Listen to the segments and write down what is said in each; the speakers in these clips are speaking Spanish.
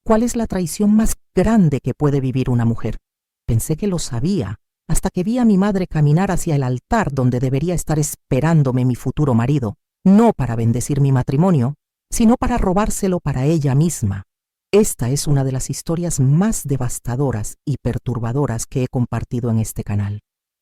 ¿Cuál es la traición más grande que puede vivir una mujer? Pensé que lo sabía, hasta que vi a mi madre caminar hacia el altar donde debería estar esperándome mi futuro marido, no para bendecir mi matrimonio, sino para robárselo para ella misma. Esta es una de las historias más devastadoras y perturbadoras que he compartido en este canal.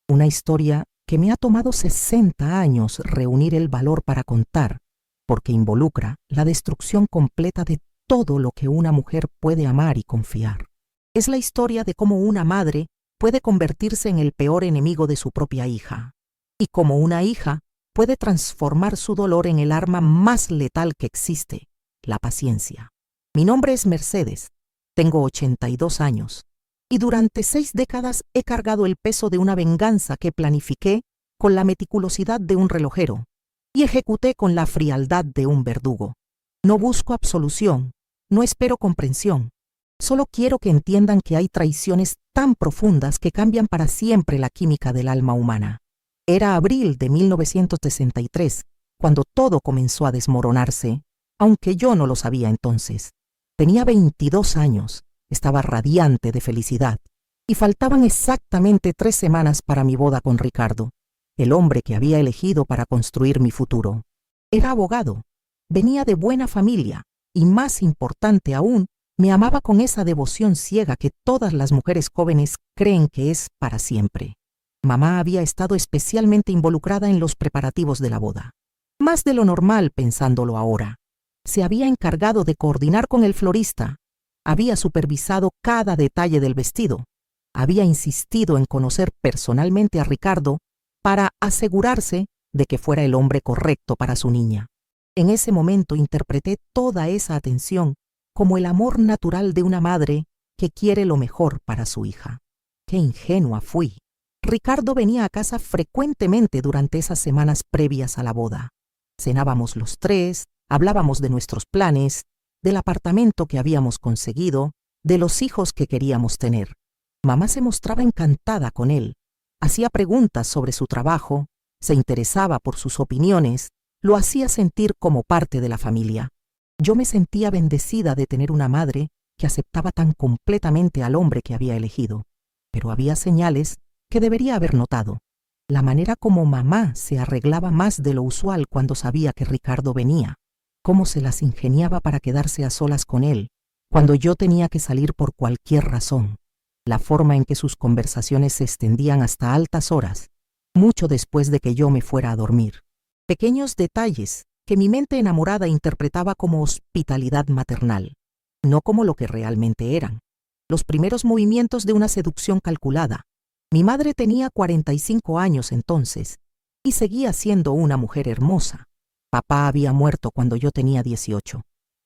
Una historia que me ha tomado 60 años reunir el valor para contar, porque involucra la destrucción completa de todo lo que una mujer puede amar y confiar. Es la historia de cómo una madre puede convertirse en el peor enemigo de su propia hija, y cómo una hija puede transformar su dolor en el arma más letal que existe, la paciencia. Mi nombre es Mercedes, tengo 82 años, y durante 6 décadas he cargado el peso de una venganza que planifiqué con la meticulosidad de un relojero y ejecuté con la frialdad de un verdugo. No busco absolución, no espero comprensión. Solo quiero que entiendan que hay traiciones tan profundas que cambian para siempre la química del alma humana. Era abril de 1963, cuando todo comenzó a desmoronarse, aunque yo no lo sabía entonces. Tenía 22 años, estaba radiante de felicidad, y faltaban exactamente 3 semanas para mi boda con Ricardo, el hombre que había elegido para construir mi futuro. Era abogado, venía de buena familia, y más importante aún, me amaba con esa devoción ciega que todas las mujeres jóvenes creen que es para siempre. Mamá había estado especialmente involucrada en los preparativos de la boda. Más de lo normal pensándolo ahora. Se había encargado de coordinar con el florista. Había supervisado cada detalle del vestido. Había insistido en conocer personalmente a Ricardo para asegurarse de que fuera el hombre correcto para su niña. En ese momento interpreté toda esa atención como el amor natural de una madre que quiere lo mejor para su hija. ¡Qué ingenua fui! Ricardo venía a casa frecuentemente durante esas semanas previas a la boda. Cenábamos los 3, hablábamos de nuestros planes, del apartamento que habíamos conseguido, de los hijos que queríamos tener. Mamá se mostraba encantada con él, hacía preguntas sobre su trabajo, se interesaba por sus opiniones, lo hacía sentir como parte de la familia. Yo me sentía bendecida de tener una madre que aceptaba tan completamente al hombre que había elegido, pero había señales que debería haber notado. La manera como mamá se arreglaba más de lo usual cuando sabía que Ricardo venía, cómo se las ingeniaba para quedarse a solas con él, cuando yo tenía que salir por cualquier razón, la forma en que sus conversaciones se extendían hasta altas horas, mucho después de que yo me fuera a dormir. Pequeños detalles que mi mente enamorada interpretaba como hospitalidad maternal, no como lo que realmente eran. Los primeros movimientos de una seducción calculada. Mi madre tenía 45 años entonces y seguía siendo una mujer hermosa. Papá había muerto cuando yo tenía 18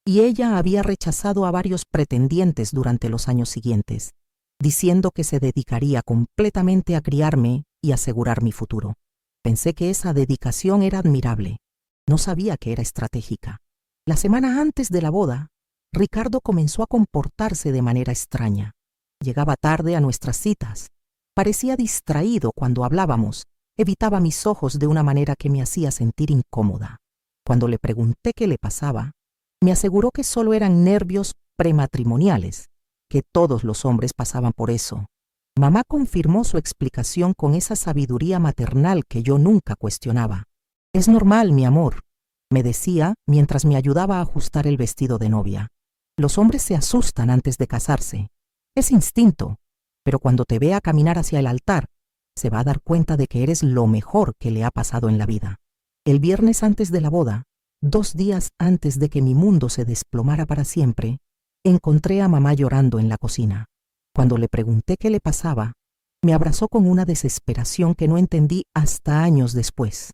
y ella había rechazado a varios pretendientes durante los años siguientes, diciendo que se dedicaría completamente a criarme y asegurar mi futuro. Pensé que esa dedicación era admirable. No sabía que era estratégica. La semana antes de la boda, Ricardo comenzó a comportarse de manera extraña. Llegaba tarde a nuestras citas. Parecía distraído cuando hablábamos. Evitaba mis ojos de una manera que me hacía sentir incómoda. Cuando le pregunté qué le pasaba, me aseguró que solo eran nervios prematrimoniales, que todos los hombres pasaban por eso. Mamá confirmó su explicación con esa sabiduría maternal que yo nunca cuestionaba. «Es normal, mi amor», me decía mientras me ayudaba a ajustar el vestido de novia. «Los hombres se asustan antes de casarse. Es instinto, pero cuando te vea caminar hacia el altar, se va a dar cuenta de que eres lo mejor que le ha pasado en la vida». El viernes antes de la boda, 2 días antes de que mi mundo se desplomara para siempre, encontré a mamá llorando en la cocina. Cuando le pregunté qué le pasaba, me abrazó con una desesperación que no entendí hasta años después.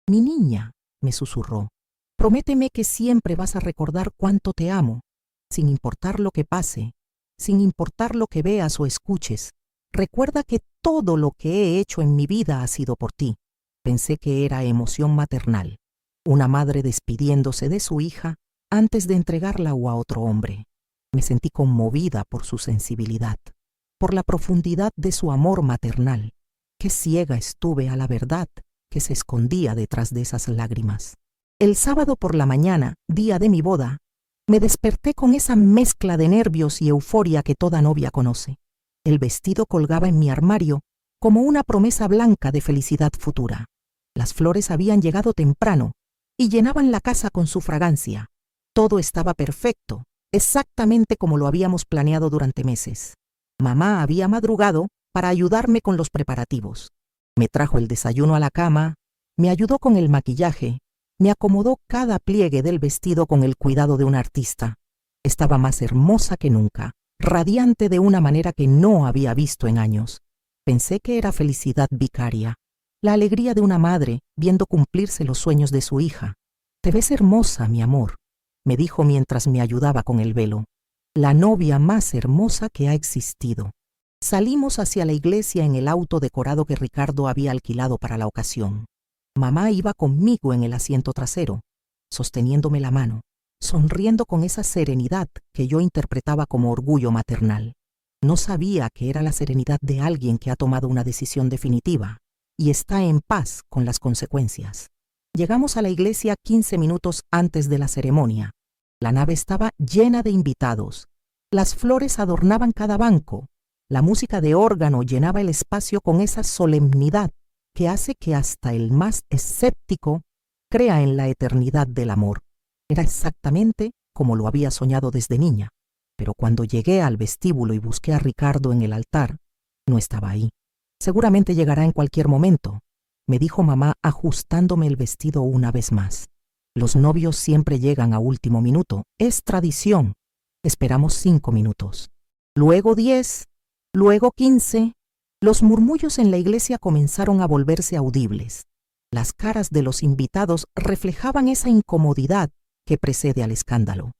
«Mi niña», me susurró, «prométeme que siempre vas a recordar cuánto te amo, sin importar lo que pase, sin importar lo que veas o escuches. Recuerda que todo lo que he hecho en mi vida ha sido por ti». Pensé que era emoción maternal, una madre despidiéndose de su hija antes de entregarla a otro hombre. Me sentí conmovida por su sensibilidad, por la profundidad de su amor maternal. Qué ciega estuve a la verdad que se escondía detrás de esas lágrimas. El sábado por la mañana, día de mi boda, Me desperté con esa mezcla de nervios y euforia que toda novia conoce. El vestido colgaba en mi armario como una promesa blanca de felicidad futura. Las flores habían llegado temprano y llenaban la casa con su fragancia. Todo estaba perfecto, exactamente como lo habíamos planeado durante meses. Mamá había madrugado para ayudarme con los preparativos. Me trajo el desayuno a la cama, me ayudó con el maquillaje, me acomodó cada pliegue del vestido con el cuidado de un artista. Estaba más hermosa que nunca, radiante de una manera que no había visto en años. Pensé que era felicidad vicaria, la alegría de una madre viendo cumplirse los sueños de su hija. «Te ves hermosa, mi amor», me dijo mientras me ayudaba con el velo. La novia más hermosa que ha existido. Salimos hacia la iglesia en el auto decorado que Ricardo había alquilado para la ocasión. Mamá iba conmigo en el asiento trasero, sosteniéndome la mano, sonriendo con esa serenidad que yo interpretaba como orgullo maternal. No sabía que era la serenidad de alguien que ha tomado una decisión definitiva y está en paz con las consecuencias. Llegamos a la iglesia 15 minutos antes de la ceremonia. La nave estaba llena de invitados. Las flores adornaban cada banco. La música de órgano llenaba el espacio con esa solemnidad que hace que hasta el más escéptico crea en la eternidad del amor. Era exactamente como lo había soñado desde niña. Pero cuando llegué al vestíbulo y busqué a Ricardo en el altar, no estaba ahí. «Seguramente llegará en cualquier momento», me dijo mamá ajustándome el vestido una vez más. «Los novios siempre llegan a último minuto. Es tradición». Esperamos 5 minutos. Luego 10, luego 15. Los murmullos en la iglesia comenzaron a volverse audibles. Las caras de los invitados reflejaban esa incomodidad que precede al escándalo.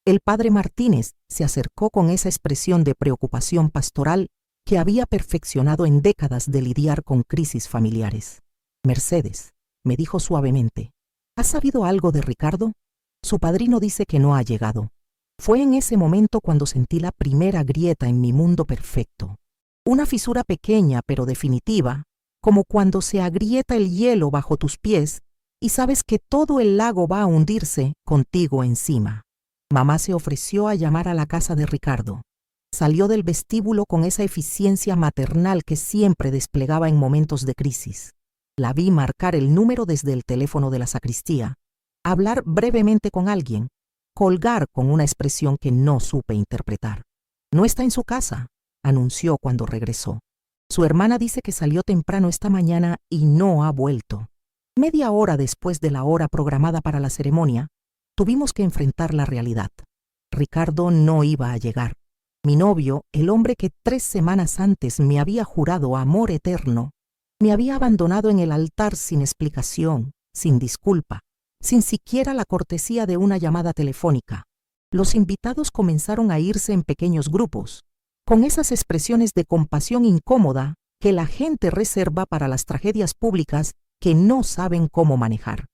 El padre Martínez se acercó con esa expresión de preocupación pastoral que había perfeccionado en décadas de lidiar con crisis familiares. «Mercedes», me dijo suavemente, «¿has sabido algo de Ricardo? Su padrino dice que no ha llegado». Fue en ese momento cuando sentí la primera grieta en mi mundo perfecto. Una fisura pequeña pero definitiva, como cuando se agrieta el hielo bajo tus pies y sabes que todo el lago va a hundirse contigo encima. Mamá se ofreció a llamar a la casa de Ricardo. Salió del vestíbulo con esa eficiencia maternal que siempre desplegaba en momentos de crisis. La vi marcar el número desde el teléfono de la sacristía, hablar brevemente con alguien, colgar con una expresión que no supe interpretar. «No está en su casa», anunció cuando regresó. «Su hermana dice que salió temprano esta mañana y no ha vuelto». Media hora después de la hora programada para la ceremonia, tuvimos que enfrentar la realidad. Ricardo no iba a llegar. Mi novio, el hombre que 3 semanas antes me había jurado amor eterno, me había abandonado en el altar sin explicación, sin disculpa, sin siquiera la cortesía de una llamada telefónica. Los invitados comenzaron a irse en pequeños grupos, con esas expresiones de compasión incómoda que la gente reserva para las tragedias públicas que no saben cómo manejar.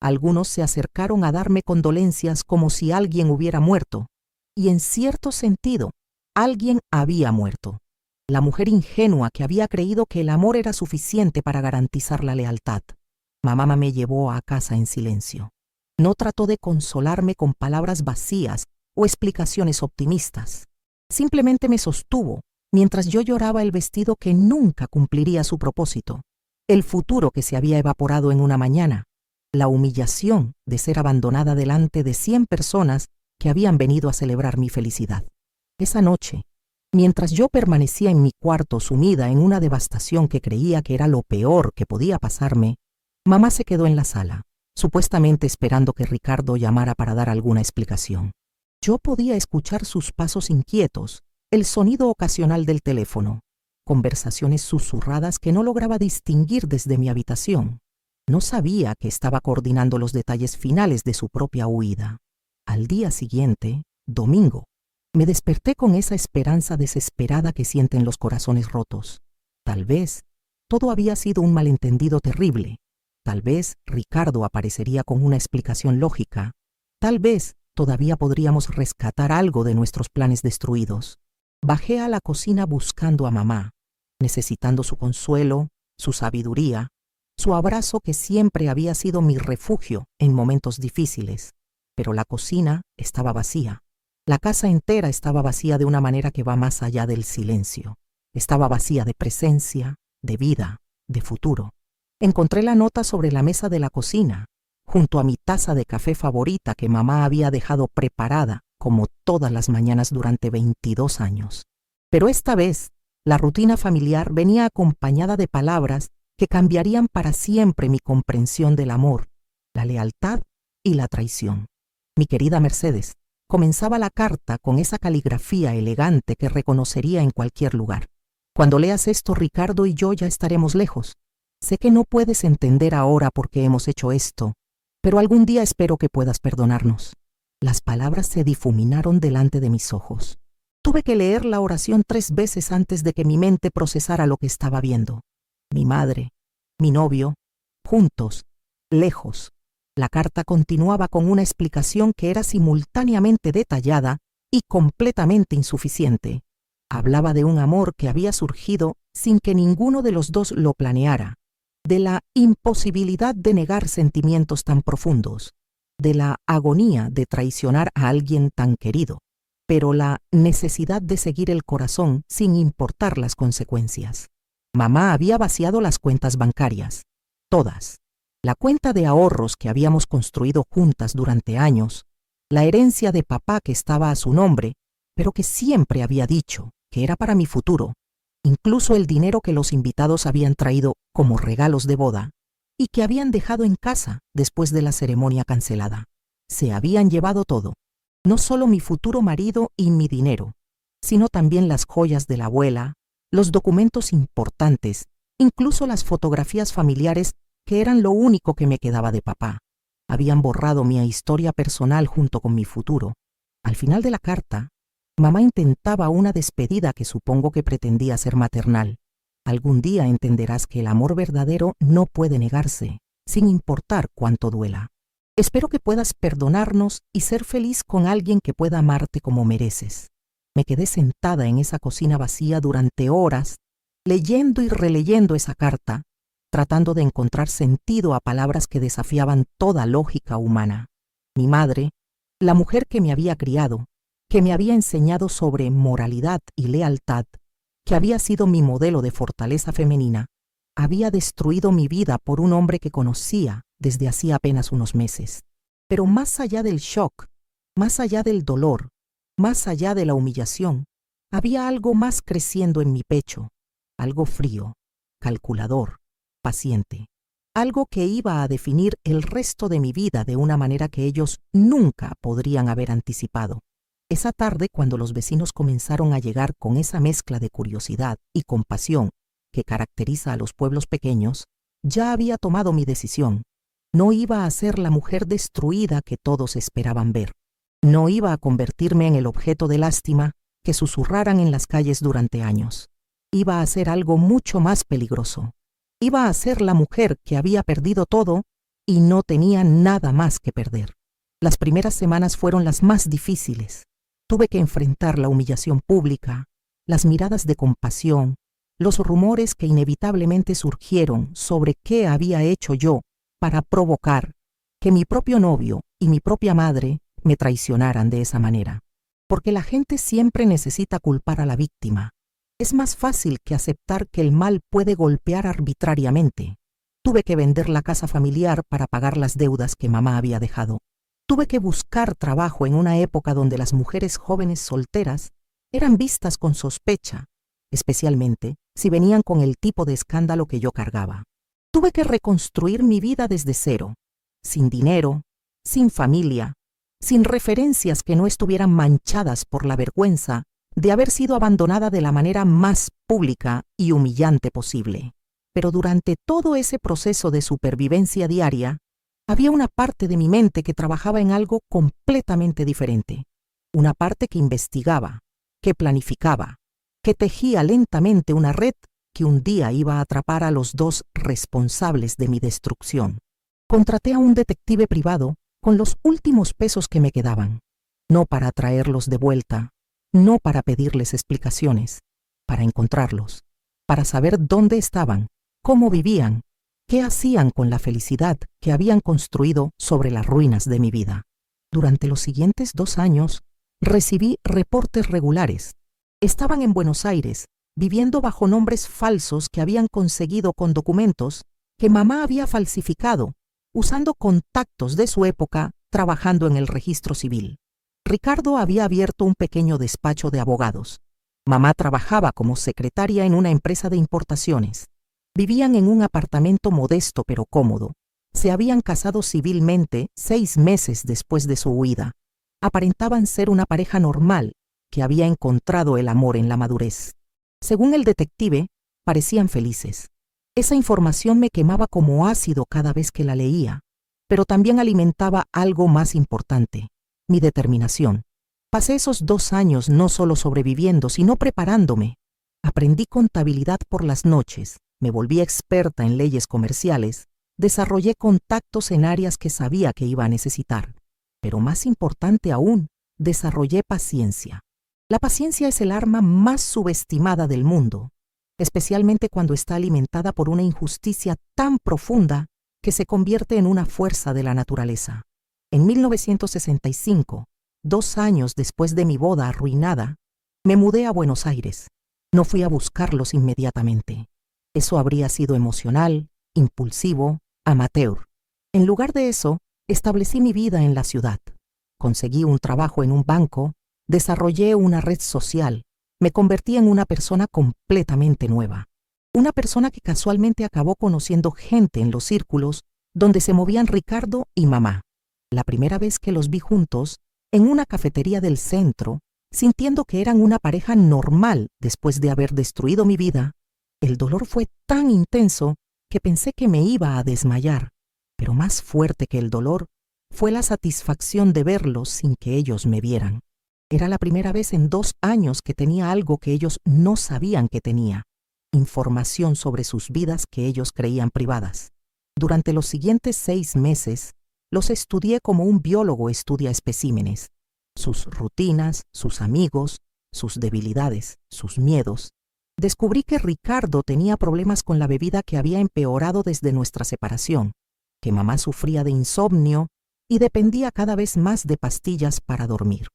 Algunos se acercaron a darme condolencias como si alguien hubiera muerto, y en cierto sentido, alguien había muerto. La mujer ingenua que había creído que el amor era suficiente para garantizar la lealtad. Mamá me llevó a casa en silencio. No trató de consolarme con palabras vacías o explicaciones optimistas. Simplemente me sostuvo mientras yo lloraba el vestido que nunca cumpliría su propósito, el futuro que se había evaporado en una mañana, la humillación de ser abandonada delante de 100 personas que habían venido a celebrar mi felicidad. Esa noche, mientras yo permanecía en mi cuarto sumida en una devastación que creía que era lo peor que podía pasarme, mamá se quedó en la sala, supuestamente esperando que Ricardo llamara para dar alguna explicación. Yo podía escuchar sus pasos inquietos, el sonido ocasional del teléfono, conversaciones susurradas que no lograba distinguir desde mi habitación. No sabía que estaba coordinando los detalles finales de su propia huida. Al día siguiente, domingo, me desperté con esa esperanza desesperada que sienten los corazones rotos. Tal vez todo había sido un malentendido terrible. Tal vez Ricardo aparecería con una explicación lógica. Tal vez todavía podríamos rescatar algo de nuestros planes destruidos. Bajé a la cocina buscando a mamá, necesitando su consuelo, su sabiduría, su abrazo que siempre había sido mi refugio en momentos difíciles. pero la cocina estaba vacía. La casa entera estaba vacía de una manera que va más allá del silencio. Estaba vacía de presencia, de vida, de futuro. Encontré la nota sobre la mesa de la cocina, junto a mi taza de café favorita que mamá había dejado preparada como todas las mañanas durante 22 años. Pero esta vez, la rutina familiar venía acompañada de palabras que cambiarían para siempre mi comprensión del amor, la lealtad y la traición. Mi querida Mercedes, comenzaba la carta con esa caligrafía elegante que reconocería en cualquier lugar. Cuando leas esto, Ricardo y yo ya estaremos lejos. Sé que no puedes entender ahora por qué hemos hecho esto, pero algún día espero que puedas perdonarnos. Las palabras se difuminaron delante de mis ojos. Tuve que leer la oración 3 veces antes de que mi mente procesara lo que estaba viendo. Mi madre, mi novio, juntos, lejos. La carta continuaba con una explicación que era simultáneamente detallada y completamente insuficiente. Hablaba de un amor que había surgido sin que ninguno de los dos lo planeara, de la imposibilidad de negar sentimientos tan profundos, de la agonía de traicionar a alguien tan querido, pero la necesidad de seguir el corazón sin importar las consecuencias. Mamá había vaciado las cuentas bancarias, todas. La cuenta de ahorros que habíamos construido juntas durante años, la herencia de papá que estaba a su nombre, pero que siempre había dicho que era para mi futuro, incluso el dinero que los invitados habían traído como regalos de boda y que habían dejado en casa después de la ceremonia cancelada. Se habían llevado todo, no solo mi futuro marido y mi dinero, sino también las joyas de la abuela, los documentos importantes, incluso las fotografías familiares que eran lo único que me quedaba de papá. Habían borrado mi historia personal junto con mi futuro. Al final de la carta, mamá intentaba una despedida que supongo que pretendía ser maternal. Algún día entenderás que el amor verdadero no puede negarse, sin importar cuánto duela. Espero que puedas perdonarnos y ser feliz con alguien que pueda amarte como mereces. Me quedé sentada en esa cocina vacía durante horas, leyendo y releyendo esa carta, tratando de encontrar sentido a palabras que desafiaban toda lógica humana. Mi madre, la mujer que me había criado, que me había enseñado sobre moralidad y lealtad, que había sido mi modelo de fortaleza femenina, había destruido mi vida por un hombre que conocía desde hacía apenas unos meses. Pero más allá del shock, más allá del dolor, más allá de la humillación, había algo más creciendo en mi pecho, algo frío, calculador, paciente, algo que iba a definir el resto de mi vida de una manera que ellos nunca podrían haber anticipado. Esa tarde, cuando los vecinos comenzaron a llegar con esa mezcla de curiosidad y compasión que caracteriza a los pueblos pequeños, ya había tomado mi decisión. No iba a ser la mujer destruida que todos esperaban ver. No iba a convertirme en el objeto de lástima que susurraran en las calles durante años. Iba a ser algo mucho más peligroso. Iba a ser la mujer que había perdido todo y no tenía nada más que perder. Las primeras semanas fueron las más difíciles. Tuve que enfrentar la humillación pública, las miradas de compasión, los rumores que inevitablemente surgieron sobre qué había hecho yo para provocar que mi propio novio y mi propia madre me traicionaran de esa manera. Porque la gente siempre necesita culpar a la víctima. Es más fácil que aceptar que el mal puede golpear arbitrariamente. Tuve que vender la casa familiar para pagar las deudas que mamá había dejado. Tuve que buscar trabajo en una época donde las mujeres jóvenes solteras eran vistas con sospecha, especialmente si venían con el tipo de escándalo que yo cargaba. Tuve que reconstruir mi vida desde cero, sin dinero, sin familia, sin referencias que no estuvieran manchadas por la vergüenza de haber sido abandonada de la manera más pública y humillante posible. Pero durante todo ese proceso de supervivencia diaria, había una parte de mi mente que trabajaba en algo completamente diferente. Una parte que investigaba, que planificaba, que tejía lentamente una red que un día iba a atrapar a los dos responsables de mi destrucción. Contraté a un detective privado con los últimos pesos que me quedaban, no para traerlos de vuelta, no para pedirles explicaciones, para encontrarlos, para saber dónde estaban, cómo vivían, qué hacían con la felicidad que habían construido sobre las ruinas de mi vida. Durante los siguientes 2 años, recibí reportes regulares. Estaban en Buenos Aires, viviendo bajo nombres falsos que habían conseguido con documentos que mamá había falsificado, usando contactos de su época trabajando en el registro civil. Ricardo había abierto un pequeño despacho de abogados. Mamá trabajaba como secretaria en una empresa de importaciones. Vivían en un apartamento modesto pero cómodo. Se habían casado civilmente 6 meses después de su huida. Aparentaban ser una pareja normal que había encontrado el amor en la madurez. Según el detective, parecían felices. Esa información me quemaba como ácido cada vez que la leía, pero también alimentaba algo más importante, mi determinación. Pasé esos 2 años no solo sobreviviendo, sino preparándome. Aprendí contabilidad por las noches, me volví experta en leyes comerciales, desarrollé contactos en áreas que sabía que iba a necesitar. Pero más importante aún, desarrollé paciencia. La paciencia es el arma más subestimada del mundo, especialmente cuando está alimentada por una injusticia tan profunda que se convierte en una fuerza de la naturaleza. En 1965, 2 años después de mi boda arruinada, me mudé a Buenos Aires. No fui a buscarlos inmediatamente. Eso habría sido emocional, impulsivo, amateur. En lugar de eso, establecí mi vida en la ciudad. Conseguí un trabajo en un banco, desarrollé una red social, me convertí en una persona completamente nueva. Una persona que casualmente acabó conociendo gente en los círculos donde se movían Ricardo y mamá. La primera vez que los vi juntos, en una cafetería del centro, sintiendo que eran una pareja normal después de haber destruido mi vida, el dolor fue tan intenso que pensé que me iba a desmayar. Pero más fuerte que el dolor fue la satisfacción de verlos sin que ellos me vieran. Era la primera vez en 2 años que tenía algo que ellos no sabían que tenía, información sobre sus vidas que ellos creían privadas. Durante los siguientes 6 meses, los estudié como un biólogo estudia especímenes, sus rutinas, sus amigos, sus debilidades, sus miedos. Descubrí que Ricardo tenía problemas con la bebida que había empeorado desde nuestra separación, que mamá sufría de insomnio y dependía cada vez más de pastillas para dormir,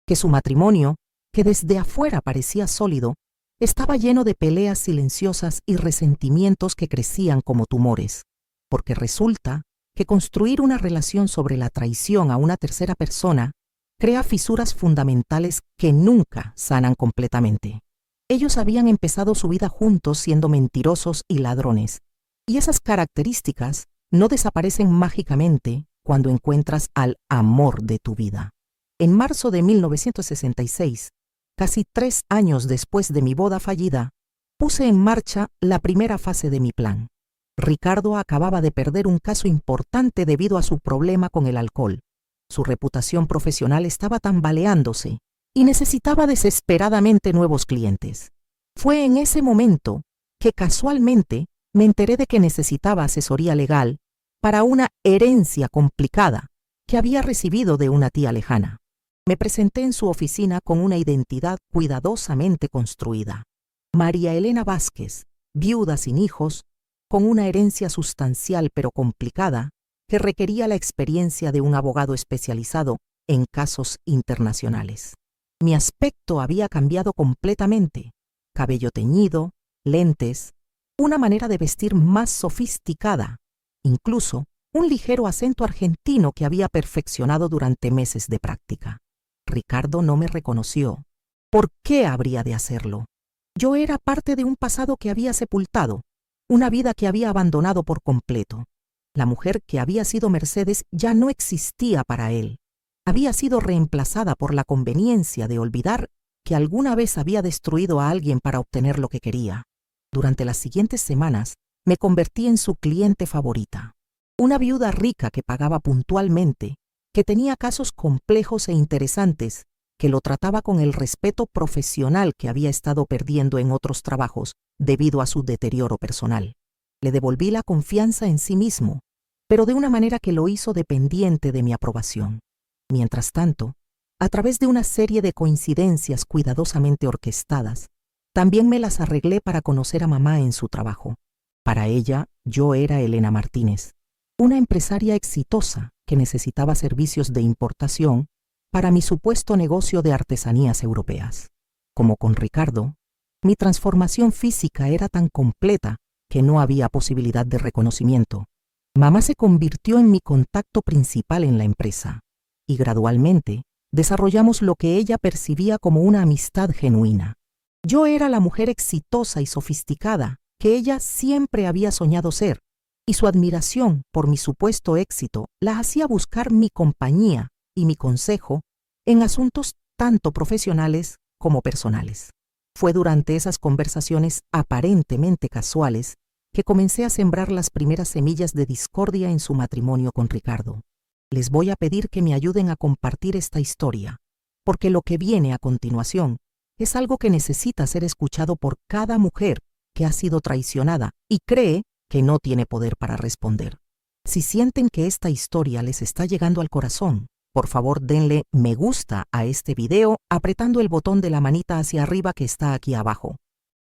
que su matrimonio, que desde afuera parecía sólido, estaba lleno de peleas silenciosas y resentimientos que crecían como tumores, porque resulta que construir una relación sobre la traición a una tercera persona crea fisuras fundamentales que nunca sanan completamente. Ellos habían empezado su vida juntos siendo mentirosos y ladrones, y esas características no desaparecen mágicamente cuando encuentras al amor de tu vida. En marzo de 1966, casi 3 años después de mi boda fallida, puse en marcha la primera fase de mi plan. Ricardo acababa de perder un caso importante debido a su problema con el alcohol. Su reputación profesional estaba tambaleándose y necesitaba desesperadamente nuevos clientes. Fue en ese momento que casualmente me enteré de que necesitaba asesoría legal para una herencia complicada que había recibido de una tía lejana. Me presenté en su oficina con una identidad cuidadosamente construida. María Elena Vázquez, viuda sin hijos, con una herencia sustancial pero complicada que requería la experiencia de un abogado especializado en casos internacionales. Mi aspecto había cambiado completamente. Cabello teñido, lentes, una manera de vestir más sofisticada, incluso un ligero acento argentino que había perfeccionado durante meses de práctica. Ricardo no me reconoció. ¿Por qué habría de hacerlo? Yo era parte de un pasado que había sepultado, una vida que había abandonado por completo. La mujer que había sido Mercedes ya no existía para él. Había sido reemplazada por la conveniencia de olvidar que alguna vez había destruido a alguien para obtener lo que quería. Durante las siguientes semanas, me convertí en su cliente favorita. Una viuda rica que pagaba puntualmente, que tenía casos complejos e interesantes, que lo trataba con el respeto profesional que había estado perdiendo en otros trabajos debido a su deterioro personal. Le devolví la confianza en sí mismo, pero de una manera que lo hizo dependiente de mi aprobación. Mientras tanto, a través de una serie de coincidencias cuidadosamente orquestadas, también me las arreglé para conocer a mamá en su trabajo. Para ella, yo era Elena Martínez, una empresaria exitosa que necesitaba servicios de importación para mi supuesto negocio de artesanías europeas. Como con Ricardo, mi transformación física era tan completa que no había posibilidad de reconocimiento. Mamá se convirtió en mi contacto principal en la empresa y gradualmente desarrollamos lo que ella percibía como una amistad genuina. Yo era la mujer exitosa y sofisticada que ella siempre había soñado ser, y su admiración por mi supuesto éxito la hacía buscar mi compañía y mi consejo en asuntos tanto profesionales como personales. Fue durante esas conversaciones aparentemente casuales que comencé a sembrar las primeras semillas de discordia en su matrimonio con Ricardo. Les voy a pedir que me ayuden a compartir esta historia, porque lo que viene a continuación es algo que necesita ser escuchado por cada mujer que ha sido traicionada y cree que no tiene poder para responder. Si sienten que esta historia les está llegando al corazón, por favor denle me gusta a este video apretando el botón de la manita hacia arriba que está aquí abajo.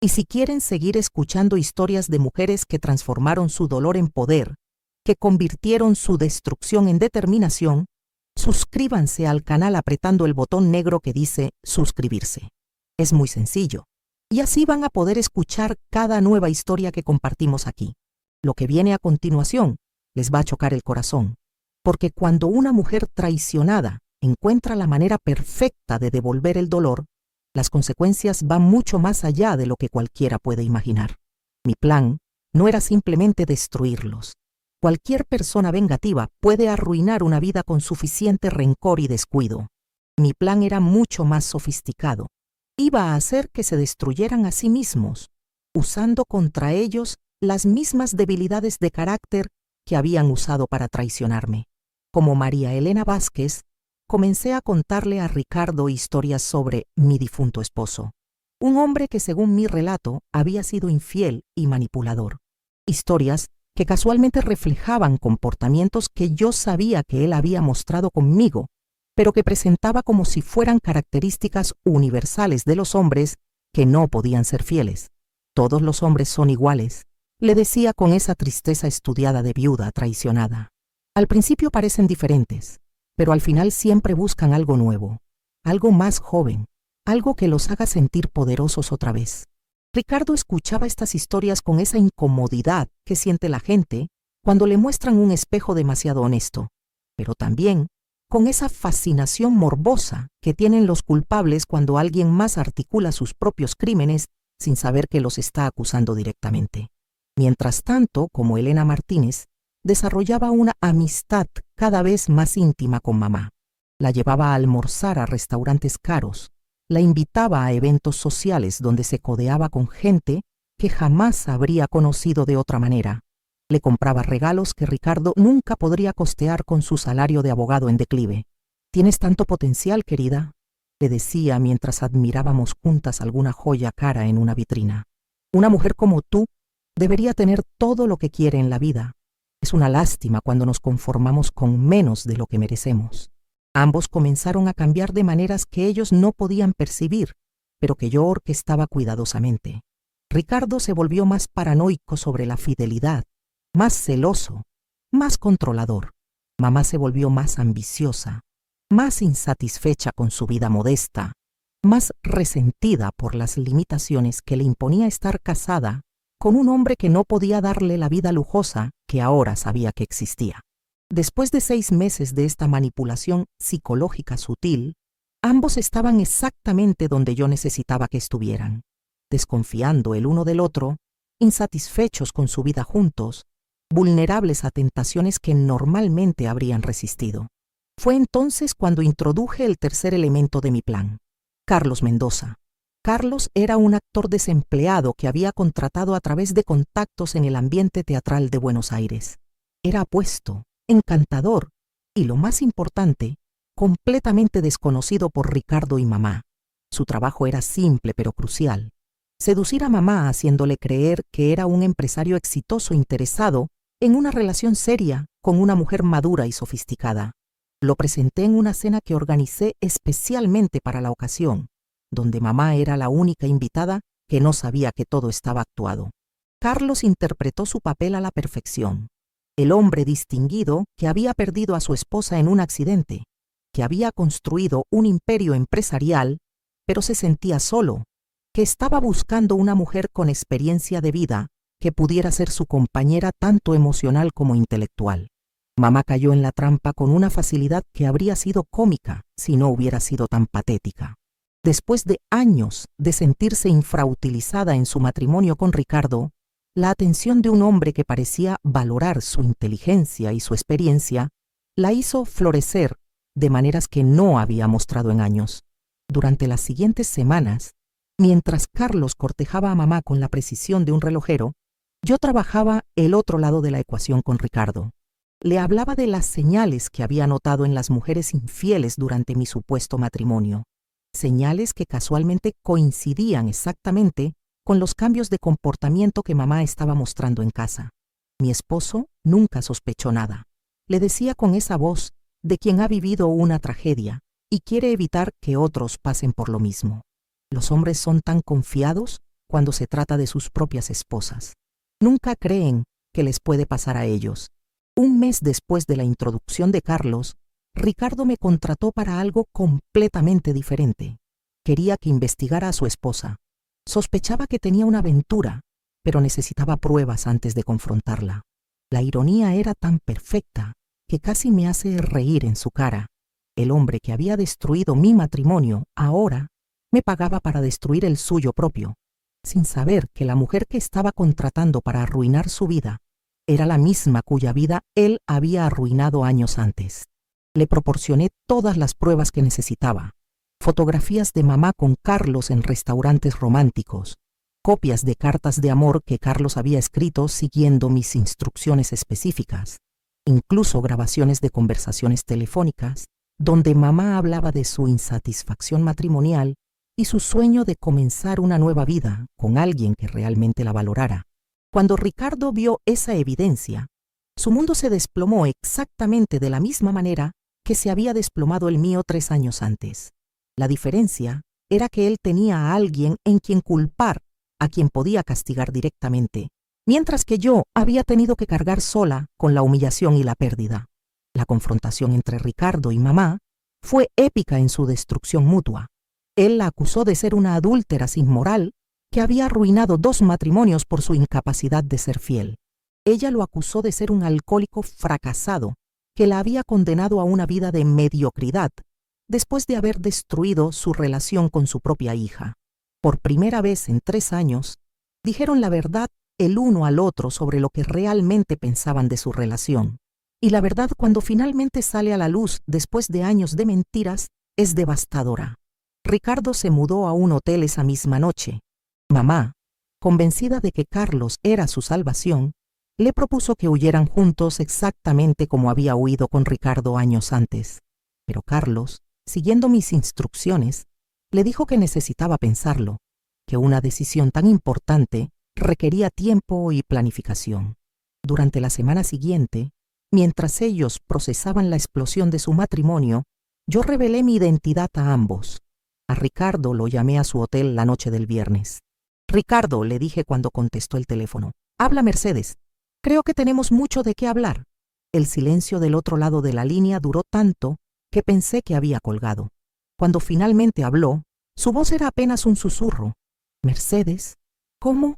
Y si quieren seguir escuchando historias de mujeres que transformaron su dolor en poder, que convirtieron su destrucción en determinación, suscríbanse al canal apretando el botón negro que dice suscribirse. Es muy sencillo, y así van a poder escuchar cada nueva historia que compartimos aquí. Lo que viene a continuación les va a chocar el corazón, porque cuando una mujer traicionada encuentra la manera perfecta de devolver el dolor, las consecuencias van mucho más allá de lo que cualquiera puede imaginar. Mi plan no era simplemente destruirlos. Cualquier persona vengativa puede arruinar una vida con suficiente rencor y descuido. Mi plan era mucho más sofisticado. Iba a hacer que se destruyeran a sí mismos, usando contra ellos las mismas debilidades de carácter que habían usado para traicionarme. Como María Elena Vázquez, comencé a contarle a Ricardo historias sobre mi difunto esposo, un hombre que según mi relato había sido infiel y manipulador. Historias que casualmente reflejaban comportamientos que yo sabía que él había mostrado conmigo, pero que presentaba como si fueran características universales de los hombres que no podían ser fieles. Todos los hombres son iguales, le decía con esa tristeza estudiada de viuda traicionada. Al principio parecen diferentes, pero al final siempre buscan algo nuevo, algo más joven, algo que los haga sentir poderosos otra vez. Ricardo escuchaba estas historias con esa incomodidad que siente la gente cuando le muestran un espejo demasiado honesto, pero también con esa fascinación morbosa que tienen los culpables cuando alguien más articula sus propios crímenes sin saber que los está acusando directamente. Mientras tanto, como Elena Martínez, desarrollaba una amistad cada vez más íntima con mamá. La llevaba a almorzar a restaurantes caros, la invitaba a eventos sociales donde se codeaba con gente que jamás habría conocido de otra manera. Le compraba regalos que Ricardo nunca podría costear con su salario de abogado en declive. «Tienes tanto potencial, querida», le decía mientras admirábamos juntas alguna joya cara en una vitrina. «Una mujer como tú debería tener todo lo que quiere en la vida. Es una lástima cuando nos conformamos con menos de lo que merecemos». Ambos comenzaron a cambiar de maneras que ellos no podían percibir, pero que yo orquestaba cuidadosamente. Ricardo se volvió más paranoico sobre la fidelidad, más celoso, más controlador. Mamá se volvió más ambiciosa, más insatisfecha con su vida modesta, más resentida por las limitaciones que le imponía estar casada con un hombre que no podía darle la vida lujosa que ahora sabía que existía. Después de 6 meses de esta manipulación psicológica sutil, ambos estaban exactamente donde yo necesitaba que estuvieran, desconfiando el uno del otro, insatisfechos con su vida juntos, vulnerables a tentaciones que normalmente habrían resistido. Fue entonces cuando introduje el tercer elemento de mi plan, Carlos Mendoza. Carlos era un actor desempleado que había contratado a través de contactos en el ambiente teatral de Buenos Aires. Era apuesto, encantador y, lo más importante, completamente desconocido por Ricardo y mamá. Su trabajo era simple pero crucial: seducir a mamá haciéndole creer que era un empresario exitoso interesado en una relación seria con una mujer madura y sofisticada. Lo presenté en una cena que organicé especialmente para la ocasión, donde mamá era la única invitada que no sabía que todo estaba actuado. Carlos interpretó su papel a la perfección. el hombre distinguido que había perdido a su esposa en un accidente, que había construido un imperio empresarial, pero se sentía solo, que estaba buscando una mujer con experiencia de vida que pudiera ser su compañera tanto emocional como intelectual. Mamá cayó en la trampa con una facilidad que habría sido cómica si no hubiera sido tan patética. Después de años de sentirse infrautilizada en su matrimonio con Ricardo, la atención de un hombre que parecía valorar su inteligencia y su experiencia la hizo florecer de maneras que no había mostrado en años. Durante las siguientes semanas, mientras Carlos cortejaba a mamá con la precisión de un relojero, yo trabajaba el otro lado de la ecuación con Ricardo. Le hablaba de las señales que había notado en las mujeres infieles durante mi supuesto matrimonio, señales que casualmente coincidían exactamente con los cambios de comportamiento que mamá estaba mostrando en casa. Mi esposo nunca sospechó nada. Le decía con esa voz de quien ha vivido una tragedia y quiere evitar que otros pasen por lo mismo. Los hombres son tan confiados cuando se trata de sus propias esposas. Nunca creen que les puede pasar a ellos. Un mes después de la introducción de Carlos, Ricardo me contrató para algo completamente diferente. Quería que investigara a su esposa. Sospechaba que tenía una aventura, pero necesitaba pruebas antes de confrontarla. La ironía era tan perfecta que casi me hace reír en su cara. El hombre que había destruido mi matrimonio ahora me pagaba para destruir el suyo propio, sin saber que la mujer que estaba contratando para arruinar su vida era la misma cuya vida él había arruinado años antes. Le proporcioné todas las pruebas que necesitaba. Fotografías de mamá con Carlos en restaurantes románticos, copias de cartas de amor que Carlos había escrito siguiendo mis instrucciones específicas, incluso grabaciones de conversaciones telefónicas donde mamá hablaba de su insatisfacción matrimonial y su sueño de comenzar una nueva vida con alguien que realmente la valorara. Cuando Ricardo vio esa evidencia, su mundo se desplomó exactamente de la misma manera que se había desplomado el mío 3 años antes. La diferencia era que él tenía a alguien en quien culpar, a quien podía castigar directamente, mientras que yo había tenido que cargar sola con la humillación y la pérdida. La confrontación entre Ricardo y mamá fue épica en su destrucción mutua. Él la acusó de ser una adúltera sin moral que había arruinado 2 matrimonios por su incapacidad de ser fiel. Ella lo acusó de ser un alcohólico fracasado que la había condenado a una vida de mediocridad después de haber destruido su relación con su propia hija. Por primera vez en 3 años, dijeron la verdad el uno al otro sobre lo que realmente pensaban de su relación. Y la verdad, cuando finalmente sale a la luz después de años de mentiras, es devastadora. Ricardo se mudó a un hotel esa misma noche. Mamá, convencida de que Carlos era su salvación, le propuso que huyeran juntos exactamente como había huido con Ricardo años antes. Pero Carlos, siguiendo mis instrucciones, le dijo que necesitaba pensarlo, que una decisión tan importante requería tiempo y planificación. Durante la semana siguiente, mientras ellos procesaban la explosión de su matrimonio, yo revelé mi identidad a ambos. A Ricardo lo llamé a su hotel la noche del viernes. «Ricardo», le dije cuando contestó el teléfono, «habla Mercedes. Creo que tenemos mucho de qué hablar». El silencio del otro lado de la línea duró tanto que pensé que había colgado. Cuando finalmente habló, su voz era apenas un susurro. «Mercedes, ¿cómo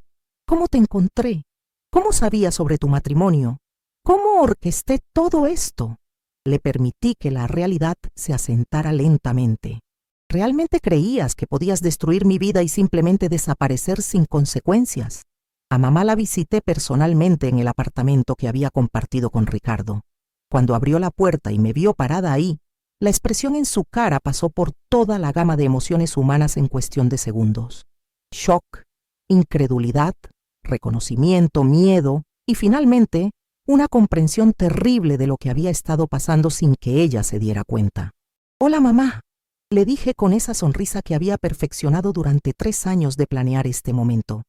te encontré? ¿Cómo sabía sobre tu matrimonio? ¿Cómo orquesté todo esto?» Le permití que la realidad se asentara lentamente. ¿Realmente creías que podías destruir mi vida y simplemente desaparecer sin consecuencias? A mamá la visité personalmente en el apartamento que había compartido con Ricardo. Cuando abrió la puerta y me vio parada ahí, la expresión en su cara pasó por toda la gama de emociones humanas en cuestión de segundos. Shock, incredulidad, reconocimiento, miedo y finalmente una comprensión terrible de lo que había estado pasando sin que ella se diera cuenta. «Hola, mamá», le dije con esa sonrisa que había perfeccionado durante 3 años de planear este momento.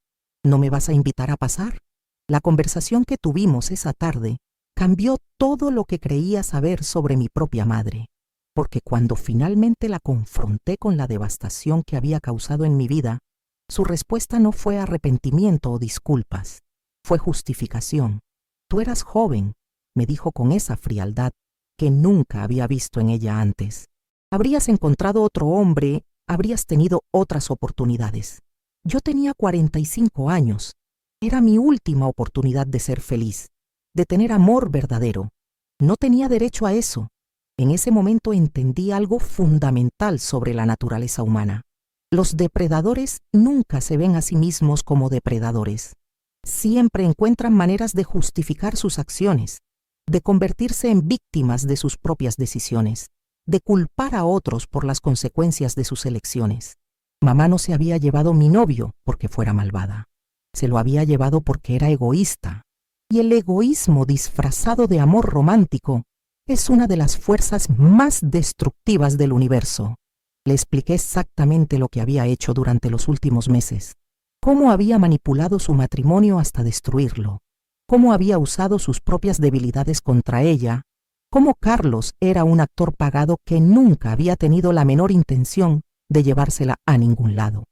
«¿No me vas a invitar a pasar?» La conversación que tuvimos esa tarde cambió todo lo que creía saber sobre mi propia madre, porque cuando finalmente la confronté con la devastación que había causado en mi vida, su respuesta no fue arrepentimiento o disculpas, fue justificación. «Tú eras joven, me dijo con esa frialdad que nunca había visto en ella antes. Habrías encontrado otro hombre, habrías tenido otras oportunidades. Yo tenía 45 años. Era mi última oportunidad de ser feliz, de tener amor verdadero. No tenía derecho a eso. En ese momento entendí algo fundamental sobre la naturaleza humana. Los depredadores nunca se ven a sí mismos como depredadores. Siempre encuentran maneras de justificar sus acciones, de convertirse en víctimas de sus propias decisiones, de culpar a otros por las consecuencias de sus elecciones. Mamá no se había llevado mi novio porque fuera malvada. Se lo había llevado porque era egoísta. Y el egoísmo disfrazado de amor romántico es una de las fuerzas más destructivas del universo. Le expliqué exactamente lo que había hecho durante los últimos meses, cómo había manipulado su matrimonio hasta destruirlo, cómo había usado sus propias debilidades contra ella, cómo Carlos era un actor pagado que nunca había tenido la menor intención de llevársela a ningún lado.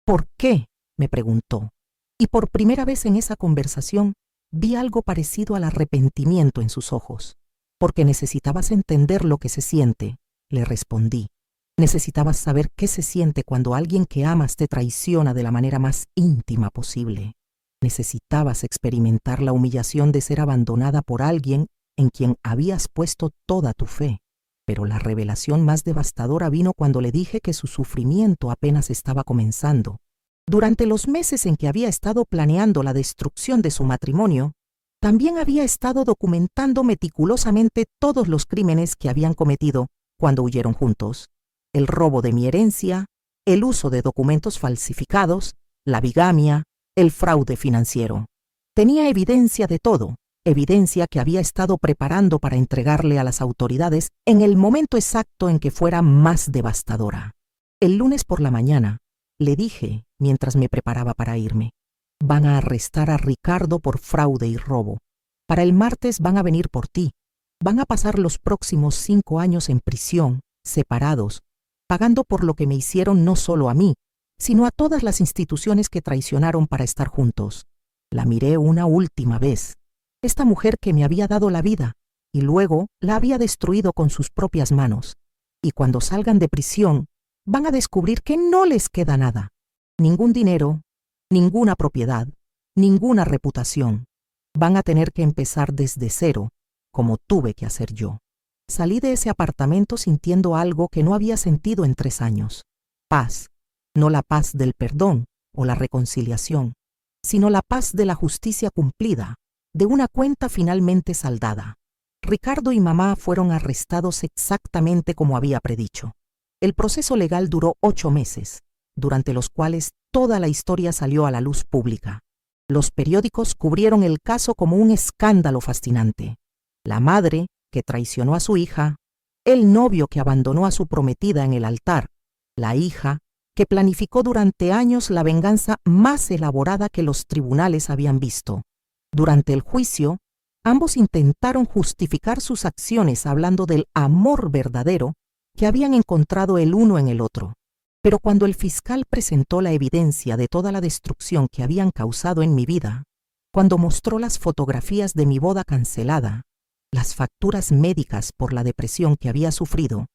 ¿Por qué?, me preguntó. Y por primera vez en esa conversación vi algo parecido al arrepentimiento en sus ojos. Porque necesitabas entender lo que se siente, le respondí. Necesitabas saber qué se siente cuando alguien que amas te traiciona de la manera más íntima posible. Necesitabas experimentar la humillación de ser abandonada por alguien en quien habías puesto toda tu fe. Pero la revelación más devastadora vino cuando le dije que su sufrimiento apenas estaba comenzando. Durante los meses en que había estado planeando la destrucción de su matrimonio, también había estado documentando meticulosamente todos los crímenes que habían cometido cuando huyeron juntos. El robo de mi herencia, el uso de documentos falsificados, la bigamia, el fraude financiero. Tenía evidencia de todo, evidencia que había estado preparando para entregarle a las autoridades en el momento exacto en que fuera más devastadora. El lunes por la mañana, le dije mientras me preparaba para irme: van a arrestar a Ricardo por fraude y robo. Para el martes van a venir por ti. Van a pasar los próximos 5 años en prisión, separados, pagando por lo que me hicieron no solo a mí, sino a todas las instituciones que traicionaron para estar juntos. La miré una última vez. Esta mujer que me había dado la vida y luego la había destruido con sus propias manos. Y cuando salgan de prisión, van a descubrir que no les queda nada. Ningún dinero, ninguna propiedad, ninguna reputación. Van a tener que empezar desde cero, como tuve que hacer yo. Salí de ese apartamento sintiendo algo que no había sentido en 3 años. Paz, no la paz del perdón o la reconciliación, sino la paz de la justicia cumplida, de una cuenta finalmente saldada. Ricardo y mamá fueron arrestados exactamente como había predicho. El proceso legal duró 8 meses, durante los cuales toda la historia salió a la luz pública. Los periódicos cubrieron el caso como un escándalo fascinante. La madre, que traicionó a su hija, el novio que abandonó a su prometida en el altar, la hija, que planificó durante años la venganza más elaborada que los tribunales habían visto. Durante el juicio, ambos intentaron justificar sus acciones hablando del amor verdadero que habían encontrado el uno en el otro. Pero cuando el fiscal presentó la evidencia de toda la destrucción que habían causado en mi vida, cuando mostró las fotografías de mi boda cancelada, las facturas médicas por la depresión que había sufrido,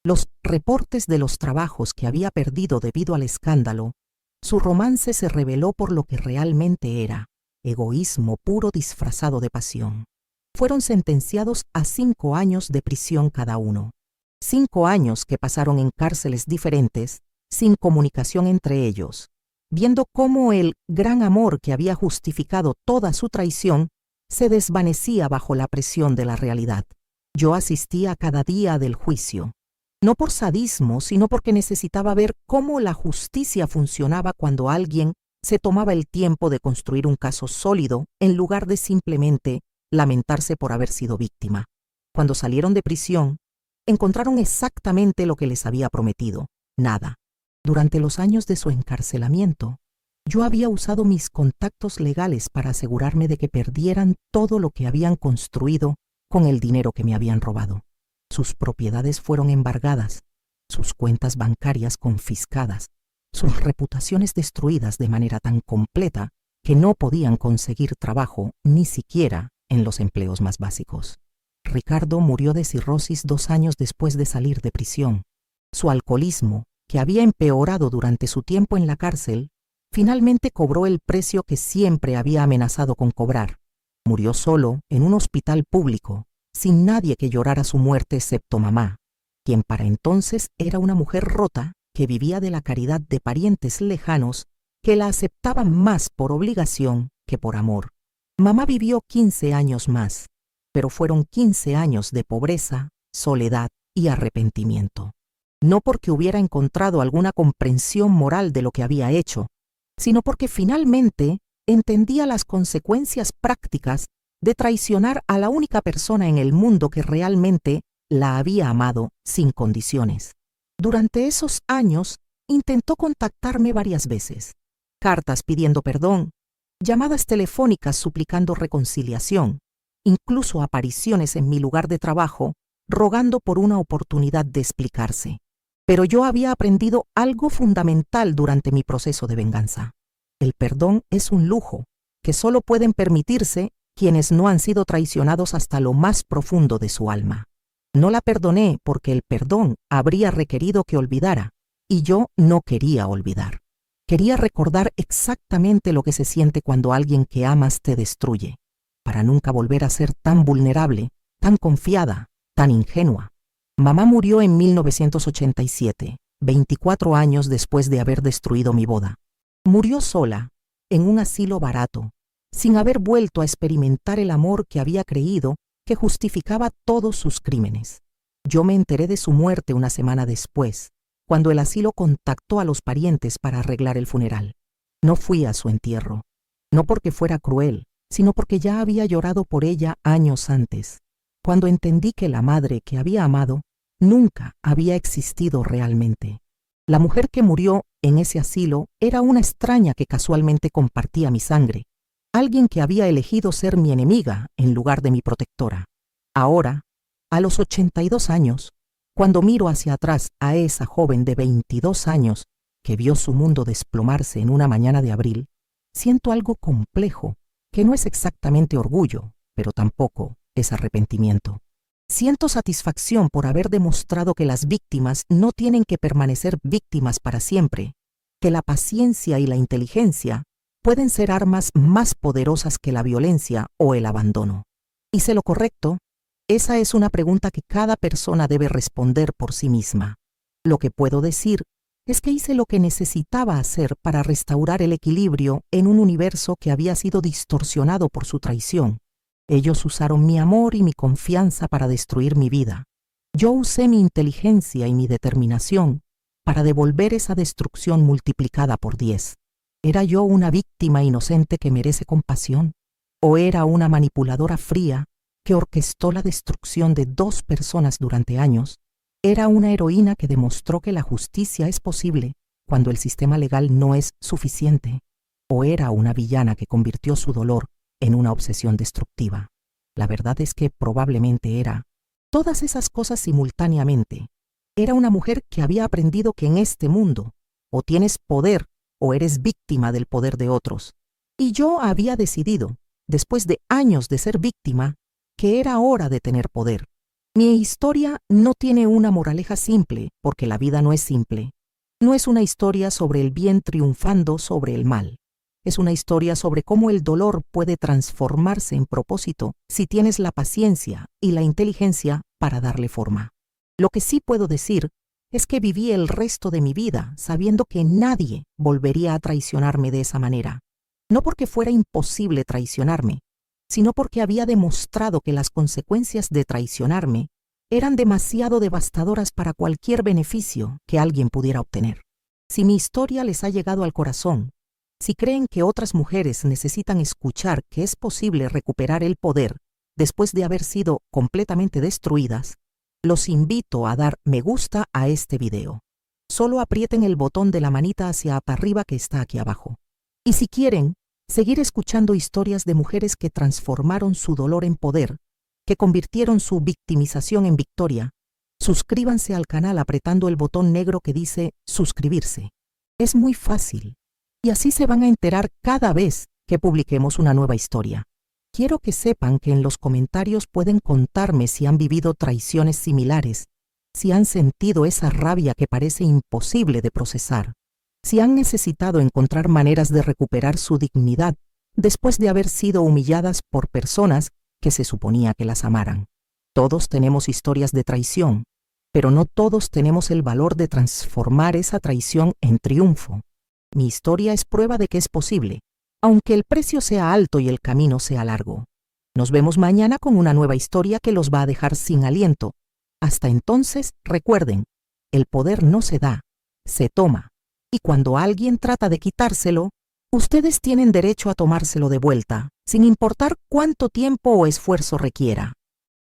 los reportes de los trabajos que había perdido debido al escándalo, su romance se reveló por lo que realmente era: egoísmo puro disfrazado de pasión. Fueron sentenciados a 5 años de prisión cada uno. 5 años que pasaron en cárceles diferentes, sin comunicación entre ellos, viendo cómo el gran amor que había justificado toda su traición se desvanecía bajo la presión de la realidad. Yo asistía cada día del juicio, no por sadismo, sino porque necesitaba ver cómo la justicia funcionaba cuando alguien se tomaba el tiempo de construir un caso sólido en lugar de simplemente lamentarse por haber sido víctima. Cuando salieron de prisión, encontraron exactamente lo que les había prometido: nada. Durante los años de su encarcelamiento, yo había usado mis contactos legales para asegurarme de que perdieran todo lo que habían construido con el dinero que me habían robado. Sus propiedades fueron embargadas, sus cuentas bancarias confiscadas, sus reputaciones destruidas de manera tan completa que no podían conseguir trabajo ni siquiera en los empleos más básicos. Ricardo murió de cirrosis 2 años después de salir de prisión. Su alcoholismo, que había empeorado durante su tiempo en la cárcel, finalmente cobró el precio que siempre había amenazado con cobrar. Murió solo en un hospital público, sin nadie que llorara su muerte excepto mamá, quien para entonces era una mujer rota que vivía de la caridad de parientes lejanos que la aceptaban más por obligación que por amor. Mamá vivió 15 años más, pero fueron 15 años de pobreza, soledad y arrepentimiento. No porque hubiera encontrado alguna comprensión moral de lo que había hecho, sino porque finalmente entendía las consecuencias prácticas de traicionar a la única persona en el mundo que realmente la había amado sin condiciones. Durante esos años intentó contactarme varias veces. Cartas pidiendo perdón, llamadas telefónicas suplicando reconciliación, incluso apariciones en mi lugar de trabajo rogando por una oportunidad de explicarse. Pero yo había aprendido algo fundamental durante mi proceso de venganza. El perdón es un lujo que solo pueden permitirse quienes no han sido traicionados hasta lo más profundo de su alma. No la perdoné porque el perdón habría requerido que olvidara, y yo no quería olvidar. Quería recordar exactamente lo que se siente cuando alguien que amas te destruye, para nunca volver a ser tan vulnerable, tan confiada, tan ingenua. Mamá murió en 1987, 24 años después de haber destruido mi boda. Murió sola, en un asilo barato, sin haber vuelto a experimentar el amor que había creído que justificaba todos sus crímenes. Yo me enteré de su muerte una semana después, cuando el asilo contactó a los parientes para arreglar el funeral. No fui a su entierro, no porque fuera cruel, sino porque ya había llorado por ella años antes, cuando entendí que la madre que había amado nunca había existido realmente. La mujer que murió en ese asilo era una extraña que casualmente compartía mi sangre, alguien que había elegido ser mi enemiga en lugar de mi protectora. Ahora, a los 82 años, cuando miro hacia atrás a esa joven de 22 años que vio su mundo desplomarse en una mañana de abril, siento algo complejo, que no es exactamente orgullo, pero tampoco es arrepentimiento. Siento satisfacción por haber demostrado que las víctimas no tienen que permanecer víctimas para siempre, que la paciencia y la inteligencia pueden ser armas más poderosas que la violencia o el abandono. ¿Hice lo correcto? Esa es una pregunta que cada persona debe responder por sí misma. Lo que puedo decir es que hice lo que necesitaba hacer para restaurar el equilibrio en un universo que había sido distorsionado por su traición. Ellos usaron mi amor y mi confianza para destruir mi vida. Yo usé mi inteligencia y mi determinación para devolver esa destrucción multiplicada por 10. ¿Era yo una víctima inocente que merece compasión? ¿O era una manipuladora fría que orquestó la destrucción de 2 personas durante años? ¿Era una heroína que demostró que la justicia es posible cuando el sistema legal no es suficiente? ¿O era una villana que convirtió su dolor en una obsesión destructiva? La verdad es que probablemente era todas esas cosas simultáneamente. Era una mujer que había aprendido que en este mundo o tienes poder o eres víctima del poder de otros. Y yo había decidido, después de años de ser víctima, que era hora de tener poder. Mi historia no tiene una moraleja simple, porque la vida no es simple. No es una historia sobre el bien triunfando sobre el mal. Es una historia sobre cómo el dolor puede transformarse en propósito si tienes la paciencia y la inteligencia para darle forma. Lo que sí puedo decir es que viví el resto de mi vida sabiendo que nadie volvería a traicionarme de esa manera. No porque fuera imposible traicionarme, sino porque había demostrado que las consecuencias de traicionarme eran demasiado devastadoras para cualquier beneficio que alguien pudiera obtener. Si mi historia les ha llegado al corazón, si creen que otras mujeres necesitan escuchar que es posible recuperar el poder después de haber sido completamente destruidas, los invito a dar me gusta a este video. Solo aprieten el botón de la manita hacia arriba que está aquí abajo. Y si quieren seguir escuchando historias de mujeres que transformaron su dolor en poder, que convirtieron su victimización en victoria, suscríbanse al canal apretando el botón negro que dice suscribirse. Es muy fácil, y así se van a enterar cada vez que publiquemos una nueva historia. Quiero que sepan que en los comentarios pueden contarme si han vivido traiciones similares, si han sentido esa rabia que parece imposible de procesar, si han necesitado encontrar maneras de recuperar su dignidad después de haber sido humilladas por personas que se suponía que las amaran. Todos tenemos historias de traición, pero no todos tenemos el valor de transformar esa traición en triunfo. Mi historia es prueba de que es posible, aunque el precio sea alto y el camino sea largo. Nos vemos mañana con una nueva historia que los va a dejar sin aliento. Hasta entonces, recuerden, el poder no se da, se toma. Y cuando alguien trata de quitárselo, ustedes tienen derecho a tomárselo de vuelta, sin importar cuánto tiempo o esfuerzo requiera.